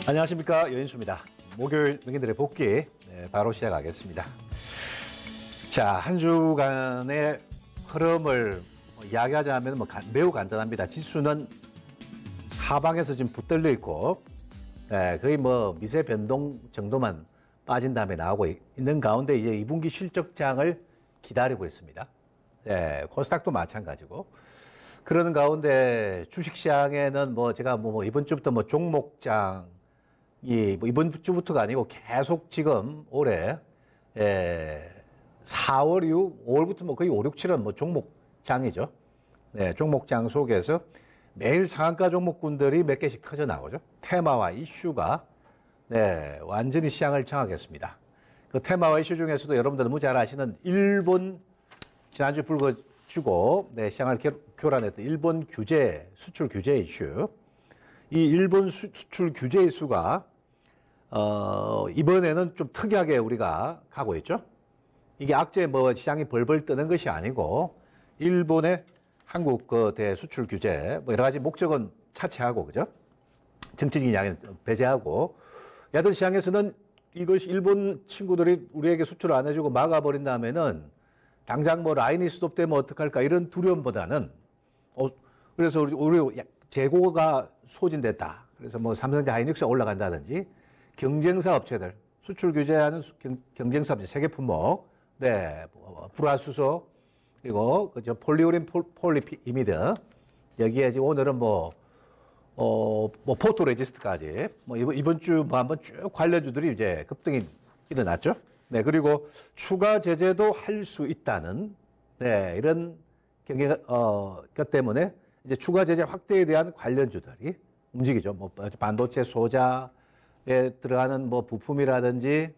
안녕하십니까, 여인수입니다. 목요일 명인들의 복귀 바로 시작하겠습니다. 자, 한 주간의 흐름을 이야기하자면 매우 간단합니다. 지수는 하방에서 지금 붙들려 있고 거의 미세 변동 정도만 빠진 다음에 나오고 있는 가운데 이제 2분기 실적장을 기다리고 있습니다. 코스닥도 마찬가지고. 그러는 가운데 주식시장에는 제가 이번 주부터 종목장이 이번 주부터가 아니고 계속 지금 올해 4월 이후 5월부터 거의 5, 6, 7은 종목장이죠. 종목장 속에서 매일 상한가 종목군들이 몇 개씩 커져 나오죠. 테마와 이슈가 완전히 시장을 정하겠습니다. 그 테마와 이슈 중에서도 여러분들 너무 잘 아시는 일본 지난주 불거지고 시장을 교란했던 일본 규제, 수출 규제 이슈. 이 일본 수출 규제 이슈가 이번에는 좀 특이하게 우리가 가고 있죠. 이게 악재 시장이 벌벌 뜨는 것이 아니고 일본의 한국 대수출 규제 여러 가지 목적은 차치하고 그죠? 정치적인 양은 배제하고 야들 시장에서는 이것이 일본 친구들이 우리에게 수출을 안 해주고 막아버린 다음에는 당장 라인이 스톱되면 어떡할까 이런 두려움보다는 그래서 우리 재고가 소진됐다. 그래서 삼성전자 하이닉스가 올라간다든지 경쟁사 업체들 수출 규제하는 경쟁사 업체 세계 품목 불화수소 그리고 폴리우린 폴리이미드 여기에 지금 오늘은 포토레지스트까지 이번 주 한번 쭉 관련주들이 이제 급등이 일어났죠. 그리고 추가 제재도 할 수 있다는 이런 것 때문에 이제 추가 제재 확대에 대한 관련주들이 움직이죠. 반도체 소자에 들어가는 부품이라든지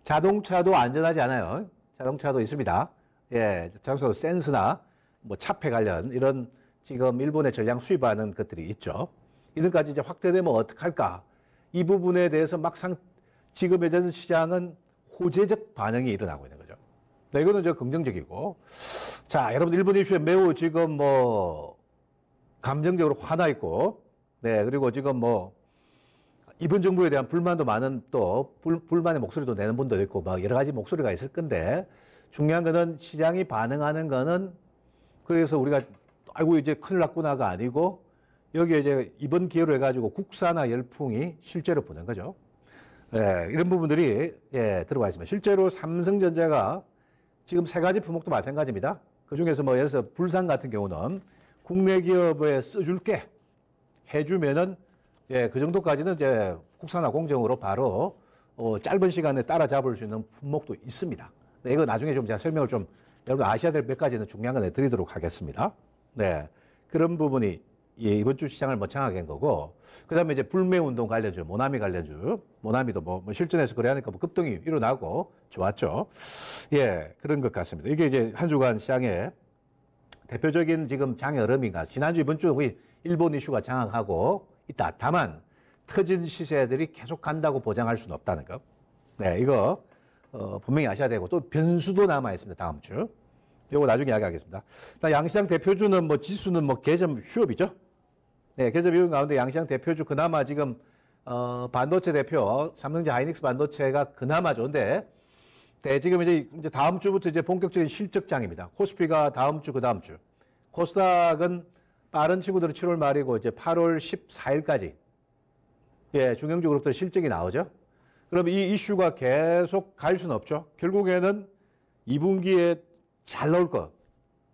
자동차도 안전하지 않아요. 자동차도 있습니다. 자동차도 센스나 차폐 관련 이런 지금 일본에 전량 수입하는 것들이 있죠. 이런까지 이제 확대되면 어떡할까? 이 부분에 대해서 막상 지금 현재 시장은 호재적 반응이 일어나고 있는 거죠. 이거는 긍정적이고. 자, 여러분 일본 이슈에 매우 지금 감정적으로 화나 있고, 그리고 지금 이번 정부에 대한 불만도 많은 또 불만의 목소리도 내는 분도 있고 여러 가지 목소리가 있을 건데 중요한 거는 시장이 반응하는 거는 그래서 우리가 아이고 이제 큰일 났구나가 아니고 여기에 이제 이번 기회로 해가지고 국산화 열풍이 실제로 부는 거죠. 이런 부분들이 들어와 있습니다. 실제로 삼성전자가 지금 세 가지 품목도 마찬가지입니다. 그 중에서 예를 들어서 불산 같은 경우는 국내 기업에 써줄게 해주면은 그 정도까지는 이제 국산화 공정으로 바로 짧은 시간에 따라잡을 수 있는 품목도 있습니다. 이거 나중에 좀 제가 설명을 좀 여러분 아셔야 될 몇 가지는 중요한 건 드리도록 하겠습니다. 그런 부분이 이번 주 시장을 창하게 한 거고, 그 다음에 이제 불매운동 관련주, 모나미 관련주, 모나미도 실전에서 그래 하니까 급등이 일어나고 좋았죠. 그런 것 같습니다. 이게 이제 한 주간 시장의 대표적인 지금 장의 흐름인가. 지난주, 이번 주 거의 일본 이슈가 장악하고 있다. 다만, 터진 시세들이 계속 간다고 보장할 수는 없다는 거. 이거, 분명히 아셔야 되고, 또 변수도 남아있습니다. 다음 주. 요거 나중에 이야기하겠습니다. 양시장 대표주는 지수는 개점 휴업이죠. 개점 휴업 가운데 양시장 대표주 그나마 지금, 반도체 대표, 삼성전자 하이닉스 반도체가 그나마 좋은데, 지금 이제 다음 주부터 이제 본격적인 실적장입니다. 코스피가 다음 주, 그 다음 주. 코스닥은 빠른 친구들은 7월 말이고 이제 8월 14일까지 중형주 그룹들 실적이 나오죠. 그럼 이 이슈가 계속 갈 수는 없죠. 결국에는 2분기에 잘 나올 거,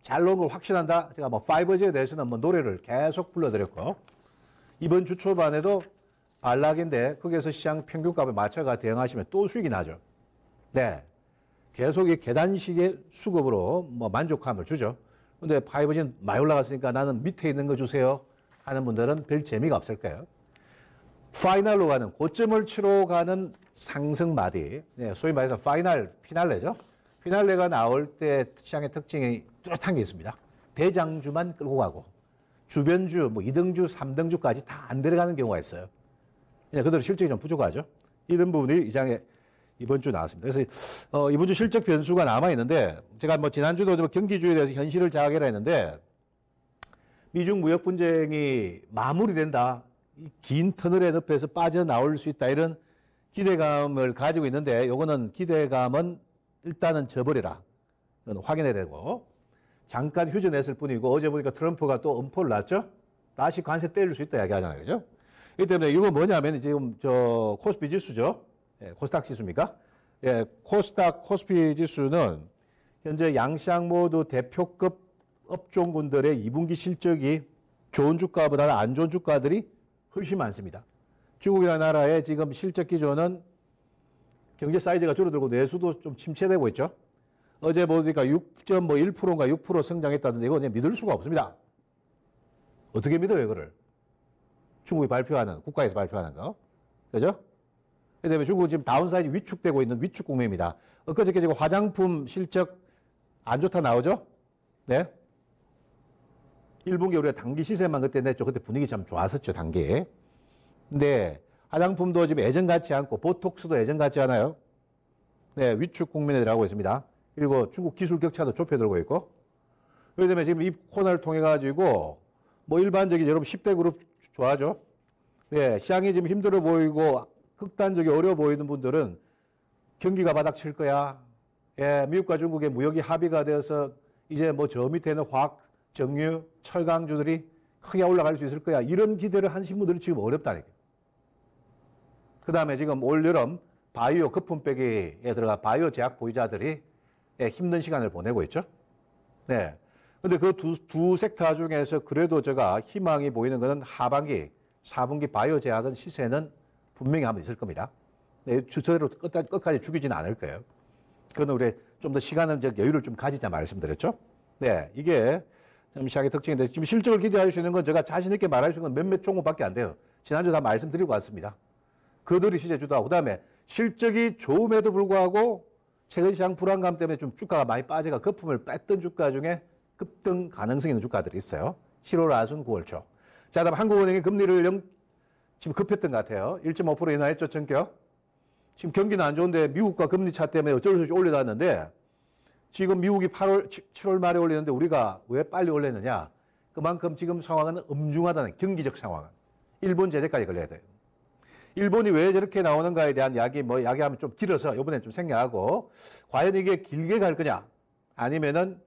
잘 나온 걸 확신한다. 제가 5G에 대해서는 노래를 계속 불러드렸고 이번 주 초반에도 안락인데 거기에서 시장 평균값에 맞춰가 대응하시면 또 수익이 나죠. 계속 이 계단식의 수급으로 만족감을 주죠. 근데 5G는 많이 올라갔으니까 나는 밑에 있는 거 주세요 하는 분들은 별 재미가 없을 거예요. 파이널로 가는, 고점을 치러 가는 상승 마디. 소위 말해서 피날레죠. 피날레가 나올 때 시장의 특징이 뚜렷한 게 있습니다. 대장주만 끌고 가고, 주변주, 2등주, 3등주까지 다 안 들어가는 경우가 있어요. 그대로 실적이 좀 부족하죠. 이런 부분이 이 장에 이번 주 나왔습니다. 그래서 이번 주 실적 변수가 남아 있는데 제가 지난주도 경기주에 대해서 현실을 자각해라 했는데 미중 무역 분쟁이 마무리된다 긴 터널의 늪에서 빠져나올 수 있다 이런 기대감을 가지고 있는데 요거는 기대감은 일단은 져버려라. 이건 확인해야 되고 잠깐 휴전했을 뿐이고 어제 보니까 트럼프가 또 엄포를 놨죠. 다시 관세 때릴 수 있다 이야기하잖아요. 그죠? 이 때문에 이거 뭐냐면 지금 저 코스피 지수죠. 예, 코스닥 지수입니까? 예, 코스피 지수는 현재 양시장 모두 대표급 업종군들의 2분기 실적이 좋은 주가보다는 안 좋은 주가들이 훨씬 많습니다. 중국이라는 나라의 지금 실적 기조는 경제 사이즈가 줄어들고 내수도 좀 침체되고 있죠. 어제 보니까 6.1%인가 6% 성장했다는데 이거 그냥 믿을 수가 없습니다. 어떻게 믿어요, 이거를? 중국이 발표하는, 국가에서 발표하는 거. 그죠? 그다음에 중국은 지금 다운사이즈 위축되고 있는 위축 국면입니다. 엊그저께 지금 화장품 실적 안 좋다 나오죠? 네. 1분기 우리가 단기 시세만 그때 냈죠. 그때 분위기 참 좋았었죠, 단기. 근데 화장품도 지금 예전 같지 않고 보톡스도 예전 같지 않아요. 네, 위축 국면에 들어가고 있습니다. 그리고 중국 기술 격차도 좁혀들고 있고. 그렇기 때문에 지금 이 코너를 통해 가지고 뭐 일반적인 여러분 10대 그룹 좋아하죠? 네, 시장이 지금 힘들어 보이고 극단적이 어려워 보이는 분들은 경기가 바닥칠 거야. 예, 미국과 중국의 무역이 합의가 되어서 이제 뭐 저 밑에는 화학, 정유, 철강주들이 크게 올라갈 수 있을 거야. 이런 기대를 하신 분들은 지금 어렵다는 거예요. 그 다음에 지금 올여름 바이오 거품빼기에 들어가 바이오 제약 보유자들이 힘든 시간을 보내고 있죠. 네. 근데 그 두 섹터 중에서 그래도 제가 희망이 보이는 것은 하반기, 4분기 바이오 제약은 시세는 분명히 한번 있을 겁니다. 네, 주저대로 끝까지 죽이지는 않을 거예요. 그건 우리 좀 더 시간을, 여유를 좀 가지자 말씀드렸죠. 네, 이게 좀 시장의 특징인데 지금 실적을 기대할 수 있는 건 제가 자신 있게 말할 수 있는 건 몇몇 종목밖에 안 돼요. 지난주 다 말씀드리고 왔습니다. 그들이 시세 주도하고 그다음에 실적이 좋음에도 불구하고 최근 시장 불안감 때문에 좀 주가가 많이 빠져가 거품을 뺐던 주가 중에 급등 가능성이 있는 주가들이 있어요. 7월 하순 9월 초. 자, 다음 한국은행이 금리를 지금 급했던 것 같아요. 1.5% 인하했죠, 전격. 지금 경기는 안 좋은데 미국과 금리 차 때문에 어쩔 수 없이 올려놨는데 지금 미국이 7월 말에 올리는데 우리가 왜 빨리 올렸느냐. 그만큼 지금 상황은 엄중하다는 경기적 상황은. 일본 제재까지 걸려야 돼요. 일본이 왜 저렇게 나오는가에 대한 이야기하면 좀 길어서 이번엔 좀 생략하고 과연 이게 길게 갈 거냐 아니면은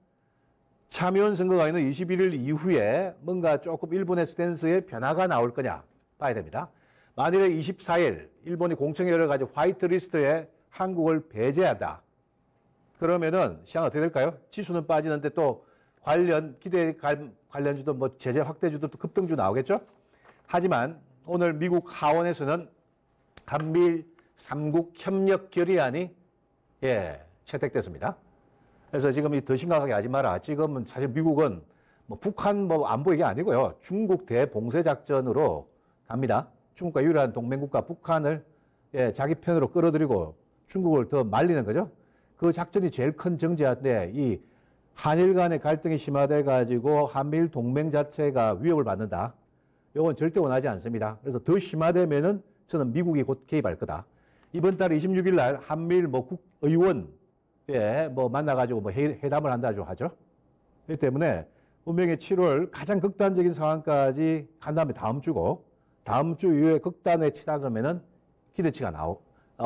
참여원 선거가 있는 21일 이후에 뭔가 조금 일본의 스탠스에 변화가 나올 거냐 봐야 됩니다. 만일에 24일 일본이 공청회 열어가지고 화이트리스트에 한국을 배제한다. 그러면은 시장 어떻게 될까요? 지수는 빠지는데 또 기대 관련주도 뭐 제재 확대주도 또 급등주 나오겠죠? 하지만 오늘 미국 하원에서는 한미일 3국 협력 결의안이 채택됐습니다. 그래서 지금 더 심각하게 하지 마라. 지금은 사실 미국은 뭐 북한 뭐 안보 이게 아니고요. 중국 대봉쇄 작전으로 갑니다. 중국과 유일한 동맹국가 북한을 자기 편으로 끌어들이고 중국을 더 말리는 거죠. 그 작전이 제일 큰 정제한데 이 한일 간의 갈등이 심화돼 가지고 한미일 동맹 자체가 위협을 받는다. 이건 절대 원하지 않습니다. 그래서 더 심화되면은 저는 미국이 곧 개입할 거다. 이번 달 26일 날 한미일 뭐 국의원 뭐 만나가지고 뭐 회담을 한다고 하죠. 그렇기 때문에 분명히 7월 가장 극단적인 상황까지 간 다음에 다음 주고 다음 주 이후에 극단에 치닫으면은 기대치가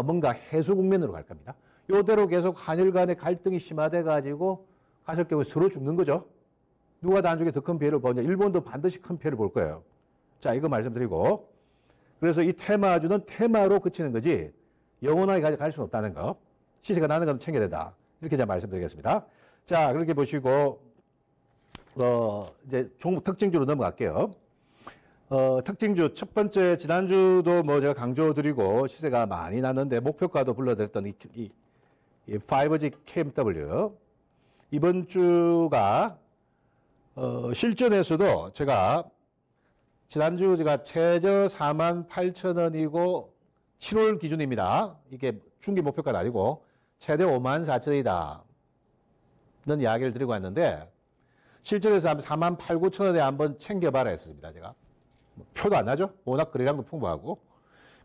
뭔가 해소 국면으로 갈 겁니다. 이대로 계속 한일 간의 갈등이 심화돼 가지고 갔을 경우에 서로 죽는 거죠. 누가 나중에 더 큰 피해를 보냐. 일본도 반드시 큰 피해를 볼 거예요. 자, 이거 말씀드리고 그래서 이 테마주는 테마로 그치는 거지 영원하게 갈 수는 없다는 거. 시세가 나는 건 챙겨야 된다. 이렇게 제가 말씀드리겠습니다. 자, 그렇게 보시고 이제 종목 특징주로 넘어갈게요. 특징주 첫 번째 지난주도 뭐 제가 강조드리고 시세가 많이 났는데 목표가도 불러드렸던 이 5G KMW 이번 주가 실전에서도 제가 지난주 제가 최저 48,000원이고 7월 기준입니다. 이게 중기 목표가는 아니고 최대 54,000원이다. 는 이야기를 드리고 왔는데 실전에서 한 48,900원에 한번 챙겨봐라 했습니다. 제가. 표도 안 나죠? 워낙 거래량도 풍부하고.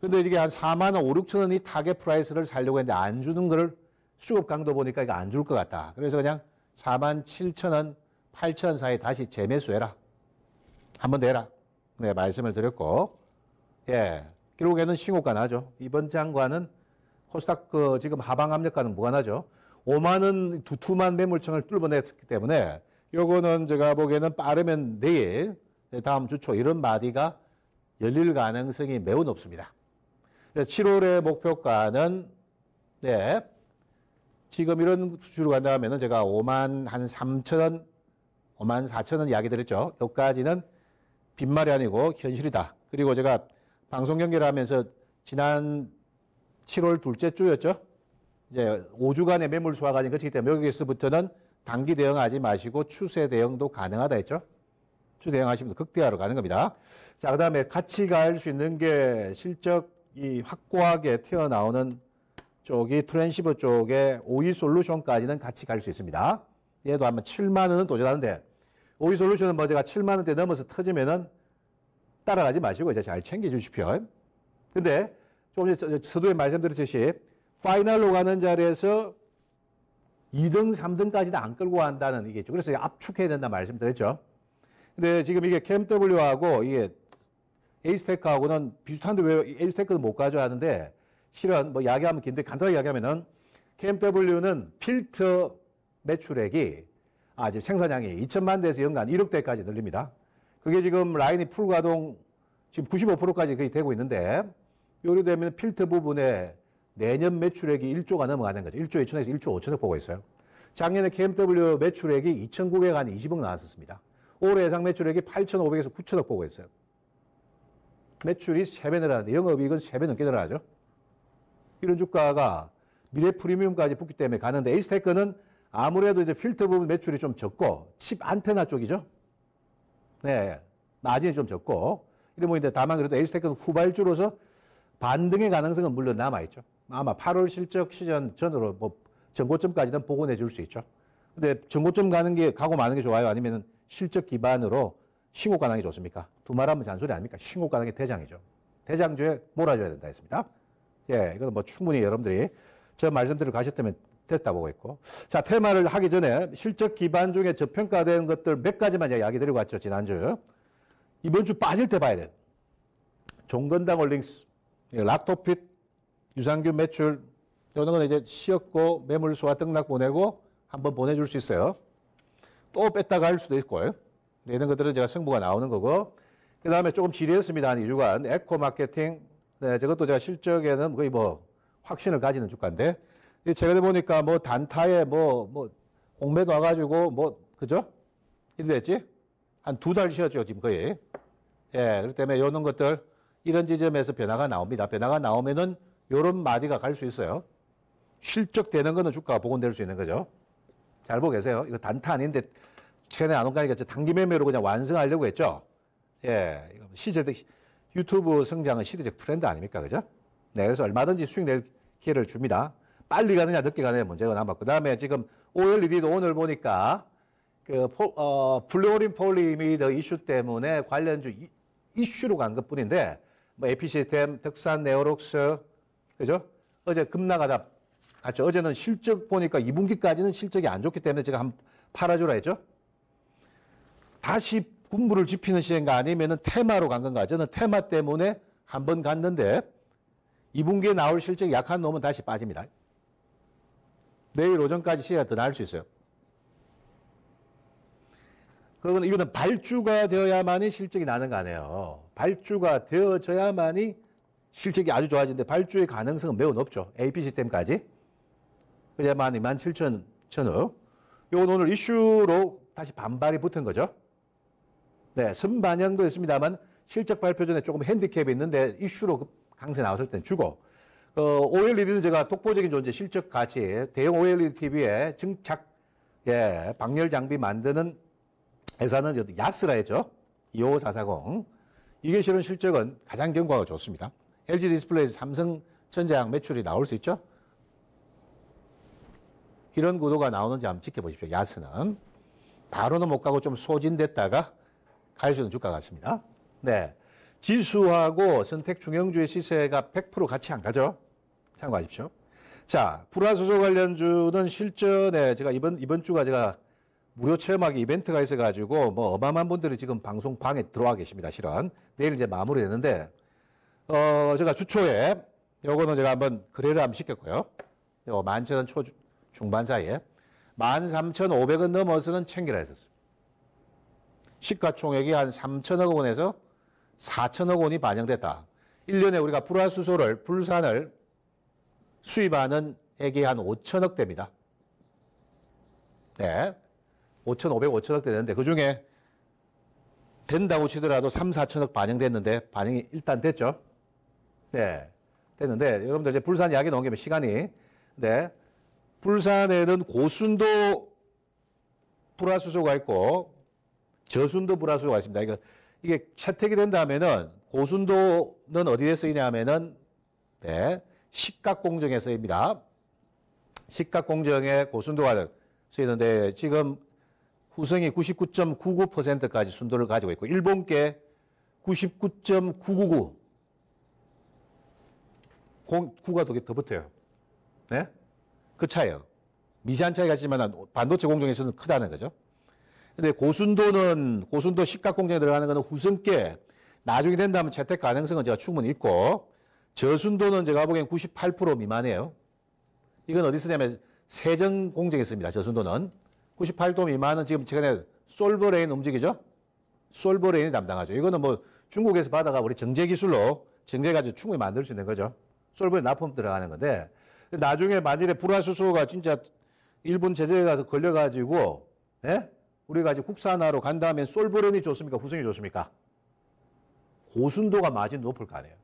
근데 이게 한 45,000~46,000원이 타겟 프라이스를 살려고 했는데 안 주는 거를 수급 강도 보니까 이거 안 줄 것 같다. 그래서 그냥 47,000원, 8,000원 사이에 다시 재매수해라. 한번 내라. 네, 말씀을 드렸고. 예, 결국에는 신고가 나죠. 이번 장과는 코스닥 지금 하방 압력과는 무관하죠. 5만 원 두툼한 매물청을 뚫어냈기 때문에 요거는 제가 보기에는 빠르면 내일 다음 주 초 이런 마디가 열릴 가능성이 매우 높습니다. 7월의 목표가는 네, 지금 이런 수준으로 간다 하면은 제가 5만 한 3천 원, 5만 4천 원 이야기 드렸죠. 여기까지는 빈말이 아니고 현실이다. 그리고 제가 방송 연결하면서 지난 7월 둘째 주였죠. 이제 5주간의 매물 소화가 거치기 때문에 여기서부터는 단기 대응하지 마시고 추세 대응도 가능하다 했죠. 추세 대응하시면 극대화로 가는 겁니다. 자, 그 다음에 같이 갈 수 있는 게 실적이 확고하게 튀어나오는 쪽이 트랜시버 쪽에 오이 솔루션까지는 같이 갈 수 있습니다. 얘도 한번 7만 원은 도전하는데 오이 솔루션은 뭐 제가 7만 원대 넘어서 터지면은 따라가지 마시고 이제 잘 챙겨 주십시오. 근데 조금 전에 서두에 말씀드렸듯이 파이널로 가는 자리에서 2등, 3등까지는 안 끌고 간다는 이게 있죠. 그래서 압축해야 된다 말씀드렸죠. 근데 지금 이게 KMW하고 이게 에이스테크하고는 비슷한데 왜 에이스테크는 못 가져 하는데 실은 뭐 이야기하면 긴데 간단하게 이야기하면은 KMW는 필터 매출액이 지금 생산량이 2천만 대에서 연간 1억 대까지 늘립니다. 그게 지금 라인이 풀가동 지금 95%까지 거의 되고 있는데 요리 되면 필터 부분에 내년 매출액이 1조가 넘어가는 거죠. 1조 2천에서 1조 5천억 보고 있어요. 작년에 KMW 매출액이 2,920억 나왔었습니다. 올해 예상 매출액이 8,500에서 9천억 보고 있어요. 매출이 3배 늘어나는데 영업이익은 3배 넘게 늘어나죠. 이런 주가가 미래 프리미엄까지 붙기 때문에 가는데 에이스테크는 아무래도 이제 필터 부분 매출이 좀 적고 칩 안테나 쪽이죠. 네, 마진이 좀 적고 이런 부분인데 다만 그래도 에이스테크는 후발주로서 반등의 가능성은 물론 남아있죠. 아마 8월 실적 시즌 전으로 뭐 전고점까지는 복원해 줄 수 있죠. 근데 전고점 가고 마는 게 좋아요? 아니면 실적 기반으로 신고가 나는 게 좋습니까? 두 말하면 잔소리 아닙니까? 신고가 나는 게 대장이죠. 대장주에 몰아줘야 된다 했습니다. 예, 이건 뭐 충분히 여러분들이 저 말씀대로 가셨다면 됐다 보고 있고. 자, 테마를 하기 전에 실적 기반 중에 저평가된 것들 몇 가지만 이야기 드리고 왔죠, 지난주. 이번 주 빠질 때 봐야 돼. 종건당 홀딩스, 락토핏, 유산균 매출, 이런 건 이제 쉬었고 매물 소화 등락 보내고 한번 보내줄 수 있어요. 또 뺐다가 할 수도 있고. 이런 것들은 제가 승부가 나오는 거고. 그 다음에 조금 지리했습니다. 한 2주간. 에코 마케팅. 네, 저것도 제가 실적에는 거의 뭐 확신을 가지는 주가인데. 최근에 보니까 뭐 단타에 공매도 와가지고 그죠? 이래 됐지? 한 2달 쉬었죠, 지금 거의. 예, 그렇기 때문에 이런 것들, 이런 지점에서 변화가 나옵니다. 변화가 나오면은 요런 마디가 갈 수 있어요. 실적되는 거는 주가가 복원될 수 있는 거죠. 잘 보고 계세요. 이거 단타 아닌데 최근에 안 온가니까 단기 매매로 그냥 완성하려고 했죠. 예, 시대적 유튜브 성장은 시대적 트렌드 아닙니까, 그죠? 네, 그래서 얼마든지 수익 낼 기회를 줍니다. 빨리 가느냐 늦게 가느냐 문제가 남았고, 그다음에 지금 OLED도 오늘 보니까 플루오린 폴리미드 이슈 때문에 관련주 이슈로 간 것뿐인데 뭐 에피시스템, 덕산, 네오록스, 그죠? 어제 급락하다 갔죠. 어제는 실적 보니까 2분기까지는 실적이 안 좋기 때문에 제가 한번 팔아주라 했죠. 다시 군부를 지피는 시행가 아니면은 테마로 간 건가? 저는 테마 때문에 한번 갔는데 2분기에 나올 실적이 약한 놈은 다시 빠집니다. 내일 오전까지 시세가 더 나을 수 있어요. 그러면 이거는 발주가 되어야만이 실적이 나는 거 아니에요. 발주가 되어져야만이 실적이 아주 좋아지는데 발주의 가능성은 매우 높죠. AP 시스템까지. 그래야만 27,000억. 이건 오늘 이슈로 다시 반발이 붙은 거죠. 네, 선반영도 있습니다만 실적 발표 전에 조금 핸디캡이 있는데 이슈로 강세 나왔을 땐 주고. OLED는 제가 독보적인 존재 실적 가치, 대형 OLED TV에 증착, 방열 장비 만드는 회사는 야스라 했죠. 25440. 이게 실은 실적은 가장 경과가 좋습니다. LG 디스플레이에서 삼성 전자양 매출이 나올 수 있죠. 이런 구도가 나오는지 한번 지켜보십시오. 야스는. 바로는 못 가고 좀 소진됐다가 갈 수 있는 주가 같습니다. 네. 지수하고 선택 중형주의 시세가 100% 같이 안 가죠. 참고하십시오. 자, 불화수소 관련주는 실전에 제가 이번 주가 제가 무료 체험하기 이벤트가 있어가지고 어마어마한 분들이 지금 방송 방에 들어와 계십니다. 실은 내일 이제 마무리되는데 제가 주초에 요거는 제가 한번 거래를 한번 시켰고요. 요 11,000원 중반 사이에 13,500원 넘어서는 챙기라 했었어요. 시가총액이 한 3천억 원에서 4천억 원이 반영됐다. 1년에 우리가 불화수소를, 불산을 수입하는 액이 한 5천억 대입니다. 네. 5,500, 5천억 대 되는데 그 중에 된다고 치더라도 3, 4천억 반영됐는데 반영이 일단 됐죠. 네. 됐는데 여러분들 이제 불산 이야기 나온 김에 시간이 네. 불산에는 고순도 불화수소가 있고 저순도 불화수소가 있습니다. 이게 채택이 된다면은 고순도는 어디에 쓰이냐 하면은 네. 식각공정에 쓰입니다. 식각공정에 고순도가 쓰이는데 지금 후성이 99.99%까지 순도를 가지고 있고 일본께 99.999 9가 더 붙어요. 네? 그 차이요. 미세한 차이가 있지만 반도체 공정에서는 크다는 거죠. 근데 고순도 식각 공정에 들어가는 거는 후성께 나중에 된다면 채택 가능성은 제가 충분히 있고 저순도는 제가 보기엔 98% 미만이에요. 이건 어디 쓰냐면 세정 공정에 씁니다. 저순도는. 98도 미만은 지금 최근에 솔버레인 움직이죠? 솔버레인이 담당하죠. 이거는 뭐 중국에서 받아가 우리 정제 기술로 정제가지고 충분히 만들 수 있는 거죠. 솔버레인 납품 들어가는 건데 나중에 만일에 불화수소가 진짜 일본 제재가 걸려가지고 예? 우리가 이제 국산화로 간다면 솔버레인이 좋습니까? 후성이 좋습니까? 고순도가 마진 높을 거 아니에요.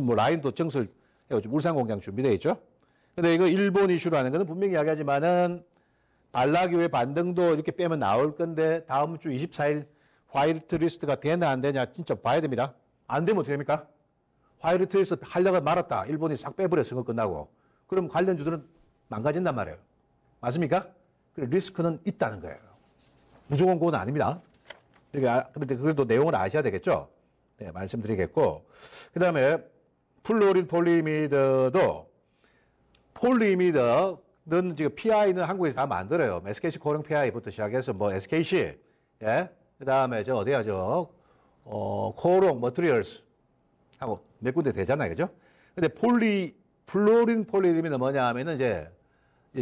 뭐 라인도 정설 울산 공장 준비되어 있죠. 근데 이거 일본 이슈라는 것은 분명히 이야기하지만은 발락 이후에 반등도 이렇게 빼면 나올 건데 다음 주 24일 화이트 리스트가 되나 안 되냐 진짜 봐야 됩니다. 안 되면 어떻게 됩니까? 화이트 리스트 하려고 말았다. 일본이 싹 빼버려 선거 끝나고. 그럼 관련주들은 망가진단 말이에요. 맞습니까? 그래 리스크는 있다는 거예요. 무조건 그건 아닙니다. 그런데 그래도 내용을 아셔야 되겠죠? 네, 말씀드리겠고. 그 다음에 플로린 폴리미드도 폴리미드는 지금 PI는 한국에서 다 만들어요. SKC 코령 PI부터 시작해서 뭐 SKC, 예? 그 다음에 저 어디야, 코롱 머티리얼스 하고 몇 군데 되잖아요. 그죠? 근데 플로린 폴리미드는 뭐냐 하면은 이제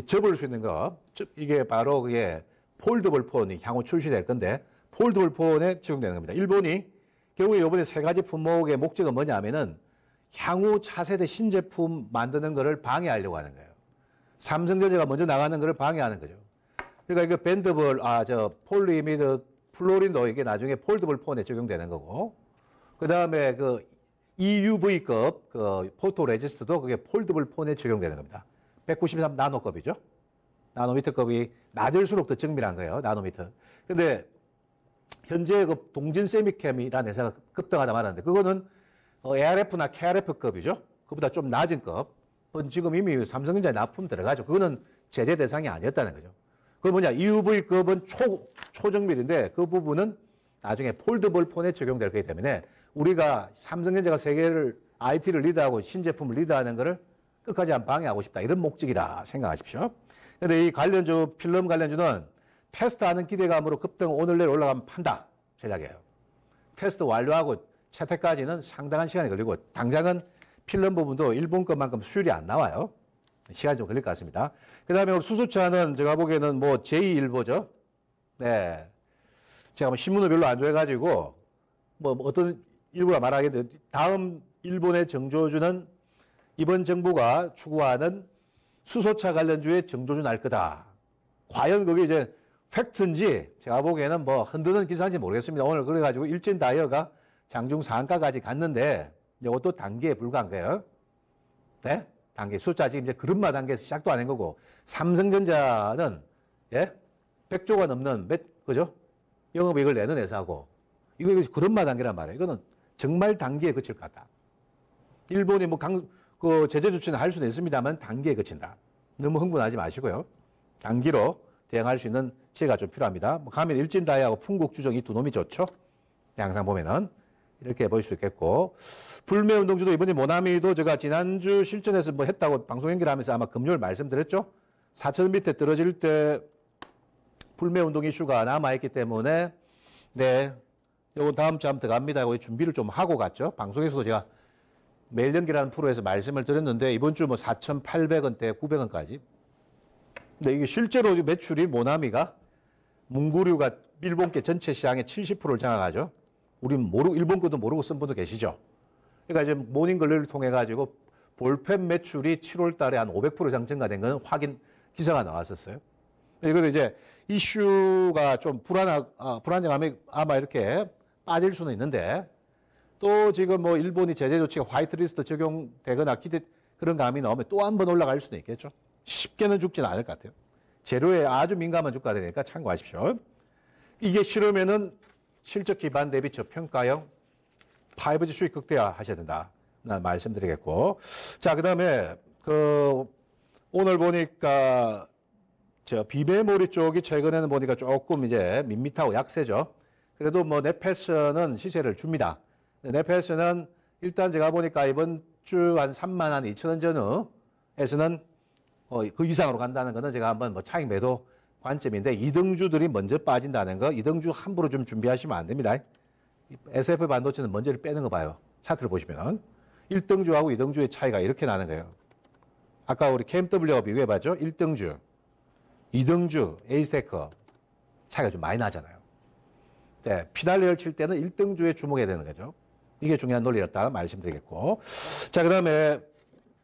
접을 수 있는 거. 이게 바로 그게 폴더블 폰이 향후 출시될 건데 폴더블 폰에 적용되는 겁니다. 일본이 결국에 이번에 세 가지 품목의 목적은 뭐냐 하면은 향후 차세대 신제품 만드는 거를 방해하려고 하는 거예요. 삼성전자가 먼저 나가는 거를 방해하는 거죠. 그러니까 이거 밴더블, 폴리미드, 플로린도 이게 나중에 폴더블 폰에 적용되는 거고, 그 다음에 그 EUV급, 그 포토 레지스트도 그게 폴더블 폰에 적용되는 겁니다. 193 나노급이죠. 나노미터급이 낮을수록 더 정밀한 거예요. 나노미터. 근데 현재 그 동진 세미캠이라는 회사가 급등하다 말았는데 그거는 ARF나 KRF급이죠. 그보다 좀 낮은 급. 그건 지금 이미 삼성전자에 납품 들어가죠. 그거는 제재 대상이 아니었다는 거죠. 그 뭐냐, EUV급은 초정밀인데 그 부분은 나중에 폴더블 폰에 적용될 거기 때문에 우리가 삼성전자가 세계를 IT를 리드하고 신제품을 리드하는 거를 끝까지 안 방해하고 싶다. 이런 목적이다 생각하십시오. 근데 이 관련주, 필름 관련주는 테스트하는 기대감으로 급등 오늘 내일 올라가면 판다 전략이에요. 테스트 완료하고 채택까지는 상당한 시간이 걸리고 당장은 필름 부분도 일본 것만큼 수율이 안 나와요. 시간이 좀 걸릴 것 같습니다. 그 다음에 수소차는 제가 보기에는 뭐 제2일보죠. 네. 제가 뭐 신문을 별로 안 좋아해가지고 뭐 어떤 일부가 말하겠는데 다음 일본의 정조주는 이번 정부가 추구하는 수소차 관련주의 정조주 날 거다. 과연 그게 이제 팩트인지 제가 보기에는 뭐 흔드는 기사인지 모르겠습니다. 오늘 그래가지고 일진 다이어가 장중 상한가까지 갔는데 이것도 단계에 불과한 거예요. 네? 단계. 숫자 지금 이제 그릇마 단계에서 시작도 안 한 거고 삼성전자는 예? 100조가 넘는 그죠? 영업이익을 내는 회사고 이거 그릇마 단계란 말이에요. 이거는 정말 단계에 그칠 것 같다. 일본이 뭐 그 제재 조치는 할 수는 있습니다만 단계에 그친다. 너무 흥분하지 마시고요. 단기로 대응할 수 있는 지혜가 좀 필요합니다. 뭐 가면 일진다이하고 풍국주정 이 두 놈이 좋죠. 항상 보면은 이렇게 볼 수 있겠고 불매운동주도 이번에 모나미도 제가 지난주 실전에서 뭐 했다고 방송 연결하면서 아마 금요일 말씀드렸죠. 4,000원 밑에 떨어질 때 불매운동 이슈가 남아있기 때문에 네, 요건 다음 주 한번 들어갑니다. 준비를 좀 하고 갔죠. 방송에서도 제가 매일 연기라는 프로에서 말씀을 드렸는데 이번 주 뭐 4,800원대 900원까지. 근데 이게 실제로 매출이 모나미가 문구류가 일본계 전체 시장의 70%를 장악하죠. 우리는 일본 것도 모르고 쓴 분도 계시죠. 그러니까 이제 모닝글로리를 통해 가지고 볼펜 매출이 7월 달에 한 500% 이상 증가된 건 확인 기사가 나왔었어요. 이것도 이제 이슈가 좀 불안정함이 아마 이렇게 빠질 수는 있는데 또 지금 뭐 일본이 제재 조치가 화이트리스트 적용되거나 그런 감이 나오면 또 한 번 올라갈 수도 있겠죠. 쉽게는 죽지는 않을 것 같아요. 재료에 아주 민감한 주가들이니까 참고하십시오. 이게 싫으면은 실적 기반 대비 저평가형 5G 수익 극대화 하셔야 된다. 난 말씀드리겠고. 자, 그 다음에 오늘 보니까 비메모리 쪽이 최근에는 보니까 조금 이제 밋밋하고 약세죠. 그래도 뭐 넷패스는 시세를 줍니다. 넷패스는 일단 제가 보니까 이번 주 한 32,000원 전후에서는 그 이상으로 간다는 거는 제가 한번 뭐 차익 매도 관점인데 이등주들이 먼저 빠진다는 거, 이등주 함부로 좀 준비하시면 안 됩니다. SF 반도체는 먼저를 빼는 거 봐요. 차트를 보시면 1등주하고 2등주의 차이가 이렇게 나는 거예요. 아까 우리 KMW하고 비교해봤죠? 1등주, 2등주, 에이스테크 차이가 좀 많이 나잖아요. 네, 피날레를 칠 때는 1등주에 주목해야 되는 거죠. 이게 중요한 논리였다 말씀드리겠고. 자, 그 다음에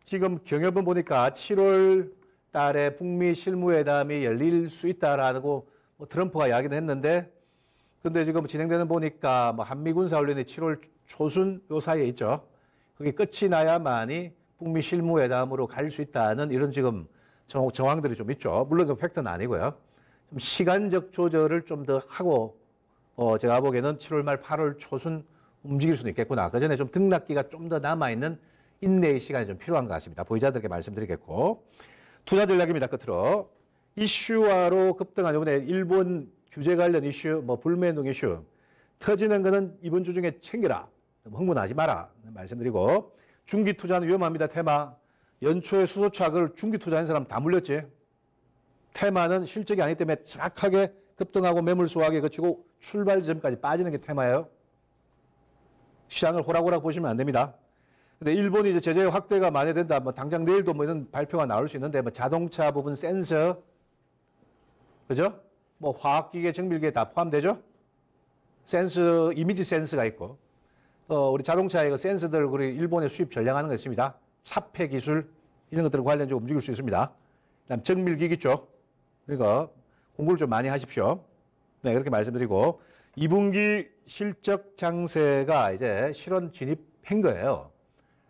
지금 경협은 보니까 7월 달에 북미 실무회담이 열릴 수 있다라고 뭐 트럼프가 이야기는 했는데 근데 지금 진행되는 보니까 뭐 한미군사훈련이 7월 초순 요 사이에 있죠. 그게 끝이 나야만이 북미 실무회담으로 갈 수 있다는 이런 지금 정황들이 좀 있죠. 물론 그 팩트는 아니고요. 좀 시간적 조절을 좀 더 하고 제가 보기에는 7월 말 8월 초순 움직일 수는 있겠구나. 그 전에 좀 등락기가 좀 더 남아있는 인내의 시간이 좀 필요한 것 같습니다. 보유자들께 말씀드리겠고. 투자 전략입니다. 끝으로. 이슈화로 급등한 이번에 일본 규제 관련 이슈, 뭐 불매운동 이슈. 터지는 거는 이번 주 중에 챙겨라. 흥분하지 마라. 말씀드리고. 중기 투자는 위험합니다. 테마. 연초에 수소차익을 중기 투자한 사람 다 물렸지. 테마는 실적이 아니기 때문에 정확하게 급등하고 매물 소화하게 거치고 출발 지점까지 빠지는 게 테마예요. 시장을 호락호락 보시면 안 됩니다. 근데 일본이 이제 제재 확대가 만회된다. 뭐 당장 내일도 뭐 이런 발표가 나올 수 있는데 뭐 자동차 부분 센서, 그죠? 뭐 화학기계, 정밀기계 다 포함되죠? 센서, 이미지 센서가 있고, 우리 자동차의 그 센서들 우리 일본에 수입 전량하는 거 있습니다. 차폐 기술 이런 것들 관련적으로 움직일 수 있습니다. 그다음 정밀기기 쪽, 그러니까 공부를 좀 많이 하십시오. 네, 그렇게 말씀드리고 2분기 실적 장세가 이제 실현 진입한 거예요.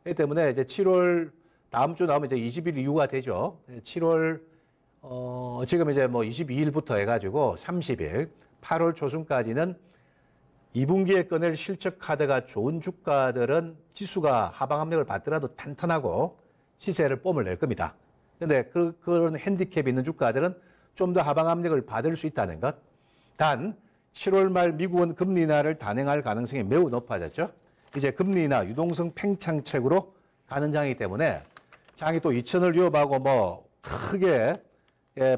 그렇기 때문에 이제 7월 다음 주 나오면 이제 20일 이후가 되죠. 7월 지금 이제 뭐 22일부터 해가지고 30일 8월 초순까지는 2분기에 꺼낼 실적 카드가 좋은 주가들은 지수가 하방 압력을 받더라도 탄탄하고 시세를 뽐을 낼 겁니다. 그런데 그런 핸디캡이 있는 주가들은 좀 더 하방 압력을 받을 수 있다는 것. 단 7월 말 미국은 금리 인하를 단행할 가능성이 매우 높아졌죠. 이제 금리 인하 유동성 팽창책으로 가는 장이기 때문에 장이 또 2천을 위협하고 뭐 크게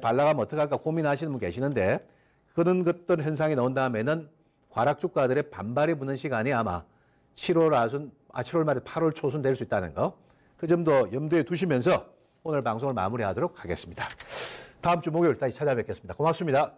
발라가면 어떡할까 고민하시는 분 계시는데 그런 것들 현상이 나온 다음에는 과락 주가들의 반발이 붙는 시간이 아마 7월 말에 8월 초순 될 수 있다는 거. 그 점도 염두에 두시면서 오늘 방송을 마무리하도록 하겠습니다. 다음 주 목요일 다시 찾아뵙겠습니다. 고맙습니다.